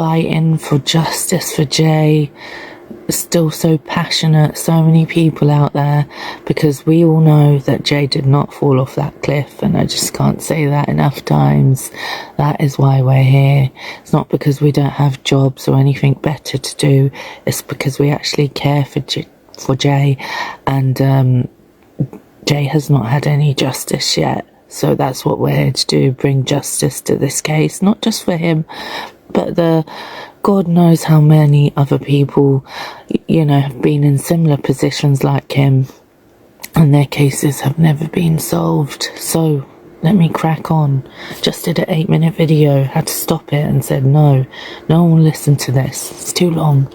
fighting for justice for Jay, still so passionate, so many people out there, because we all know that Jay did not fall off that cliff, and I just can't say that enough times. That is why we're here. It's not because we don't have jobs or anything better to do, it's because we actually care for Jay, and Jay has not had any justice yet. So that's what we're here to do, bring justice to this case, not just for him, but God knows how many other people, you know, have been in similar positions like him, and their cases have never been solved. So let me crack on. Just did an 8-minute video, had to stop it and said no one will listen to this, it's too long.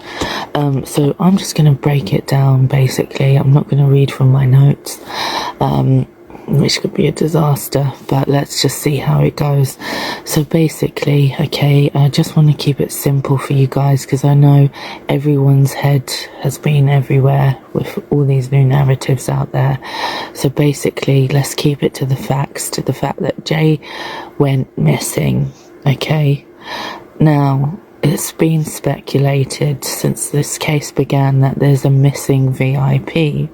So I'm just going to break it down. Basically, I'm not going to read from my notes, which could be a disaster, but let's just see how it goes. So basically, okay, I just want to keep it simple for you guys, because I know everyone's head has been everywhere with all these new narratives out there. So basically, let's keep it to the facts, to the fact that Jay went missing, okay? Now, it's been speculated since this case began that there's a missing VIP.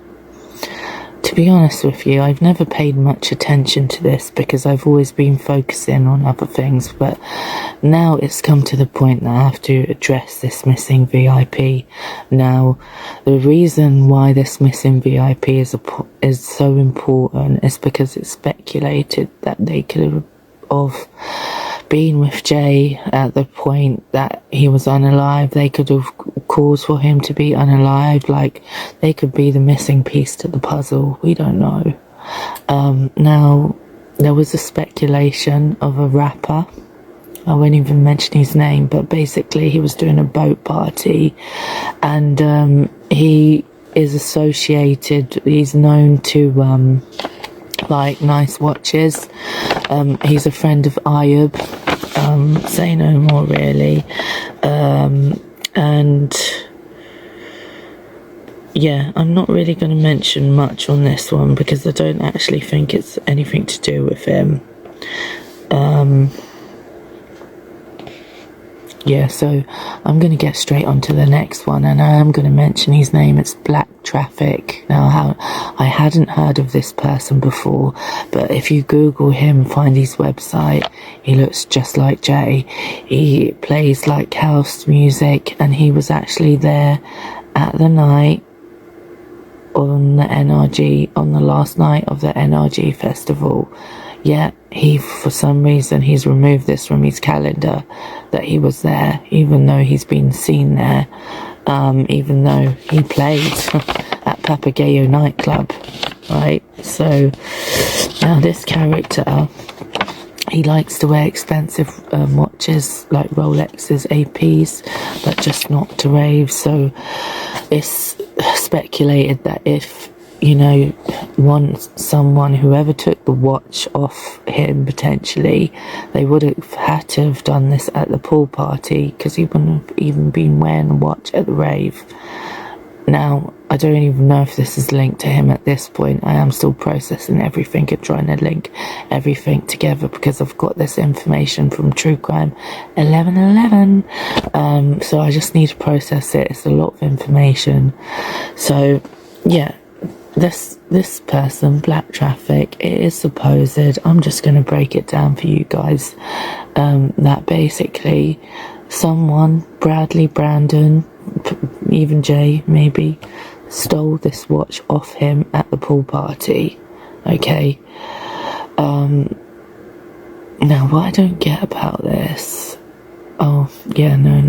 To be honest with you, I've never paid much attention to this because I've always been focusing on other things, but now it's come to the point that I have to address this missing VIP. Now, the reason why this missing VIP is so important is because it's speculated that they could have been with Jay at the point that he was unalive. They could have caused for him to be unalive, like they could be the missing piece to the puzzle. We don't know. Now, there was a speculation of a rapper, I won't even mention his name, but basically he was doing a boat party, and he is associated, he's known to like nice watches. He's a friend of Ayub, say no more really, and yeah, I'm not really going to mention much on this one because I don't actually think it's anything to do with him. Yeah, so I'm going to get straight on to the next one, and I am going to mention his name. It's Black Traffic. Now, I hadn't heard of this person before, but if you Google him, find his website, he looks just like Jay. He plays like house music, and he was actually there at the night on the NRG, on the last night of the NRG festival. Yet for some reason he's removed this from his calendar that he was there, even though he's been seen there, even though he played at Papagayo nightclub, right? So now this character, he likes to wear expensive watches like Rolexes, APs, but just not to rave. So it's speculated that if, you know, whoever took the watch off him, potentially, they would have had to have done this at the pool party, because he wouldn't have even been wearing a watch at the rave. Now, I don't even know if this is linked to him at this point. I am still processing everything and trying to link everything together, because I've got this information from True Crime 1111. So I just need to process it. It's a lot of information. So, yeah. This person, Black Traffic, it is supposed, I'm just going to break it down for you guys, that basically someone, Brandon, even Jay maybe, stole this watch off him at the pool party, okay? Now, what I don't get about this, oh, yeah, no,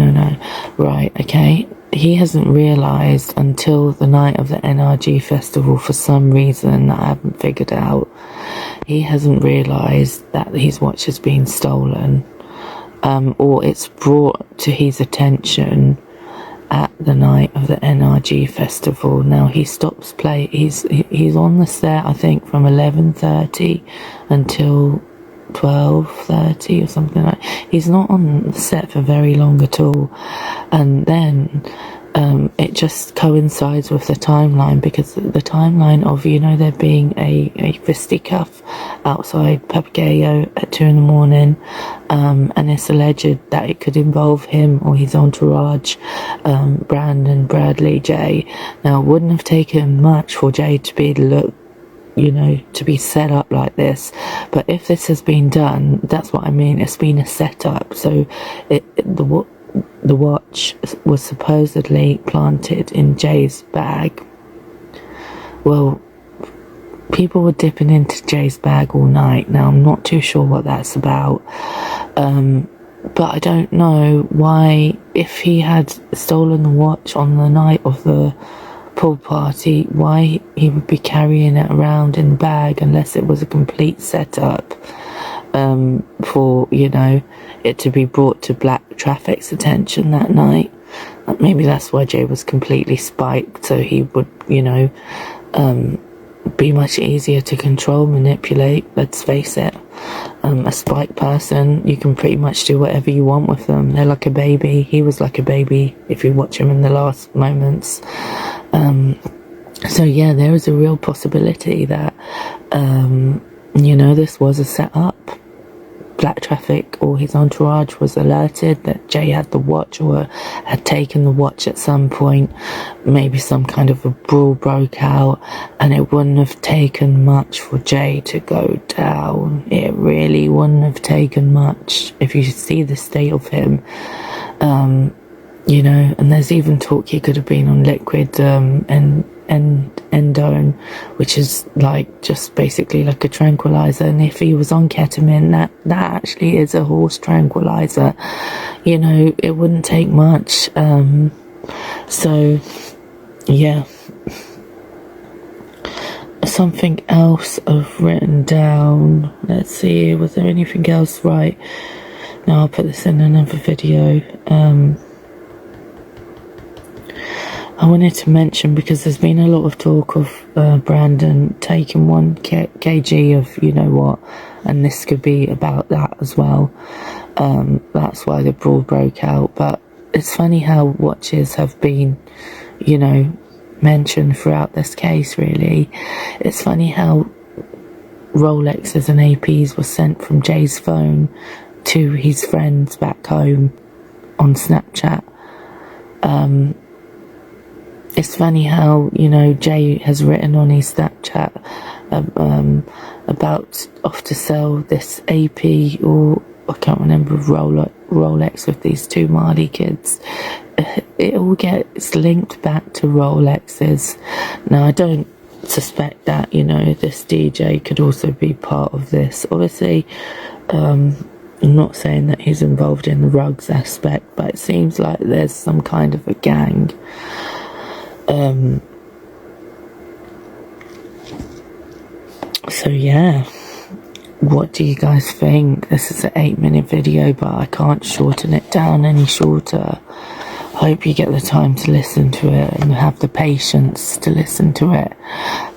right, okay, he hasn't realised until the night of the NRG festival, for some reason that I haven't figured out, he hasn't realised that his watch has been stolen, or it's brought to his attention at the night of the NRG festival. Now he stops play, he's on the set, I think, from 11:30 until 12:30 or something like that. He's not on the set for very long at all, and then it just coincides with the timeline, because the timeline of, you know, there being a fisticuff outside Papagayo at 2 in the morning, and it's alleged that it could involve him or his entourage, Brandon, Bradley, Jay. Now, it wouldn't have taken much for Jay to be to be set up like this, but if this has been done, that's what I mean, it's been a setup. So the watch was supposedly planted in Jay's bag. Well, people were dipping into Jay's bag all night. Now, I'm not too sure what that's about, but I don't know why, if he had stolen the watch on the night of the pool party, why he would be carrying it around in the bag, unless it was a complete setup for, you know, it to be brought to Black Traffic's attention that night. Maybe that's why Jay was completely spiked, so he would, you know, be much easier to control, manipulate. Let's face it, a spiked person, you can pretty much do whatever you want with them. They're like a baby. He was like a baby if you watch him in the last moments. So yeah, there is a real possibility that you know, this was a setup. Black Traffic or his entourage was alerted that Jay had the watch, or had taken the watch at some point. Maybe some kind of a brawl broke out, and it wouldn't have taken much for Jay to go down. It really wouldn't have taken much. If you see the state of him, you know, and there's even talk he could have been on liquid endone, which is like just basically like a tranquilizer. And if he was on ketamine, that actually is a horse tranquilizer. You know, it wouldn't take much. So yeah, something else I've written down, let's see, was there anything else? Right, now I'll put this in another video. I wanted to mention, because there's been a lot of talk of Brandon taking 1 kg of you know what, and this could be about that as well. That's why the brawl broke out. But it's funny how watches have been, you know, mentioned throughout this case, really. It's funny how Rolexes and APs were sent from Jay's phone to his friends back home on Snapchat. It's funny how, you know, Jay has written on his Snapchat about off to sell this AP, or I can't remember, Rolex with these 2 Mali kids. It all gets linked back to Rolexes. Now, I don't suspect that, you know, this DJ could also be part of this. Obviously, I'm not saying that he's involved in the rugs aspect, but it seems like there's some kind of a gang. So yeah, what do you guys think? This is an 8-minute video, but I can't shorten it down any shorter. I hope you get the time to listen to it and have the patience to listen to it.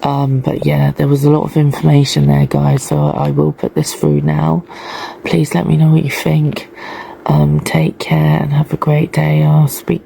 But yeah, there was a lot of information there, guys, so I will put this through now. Please let me know what you think. Take care and have a great day. I'll speak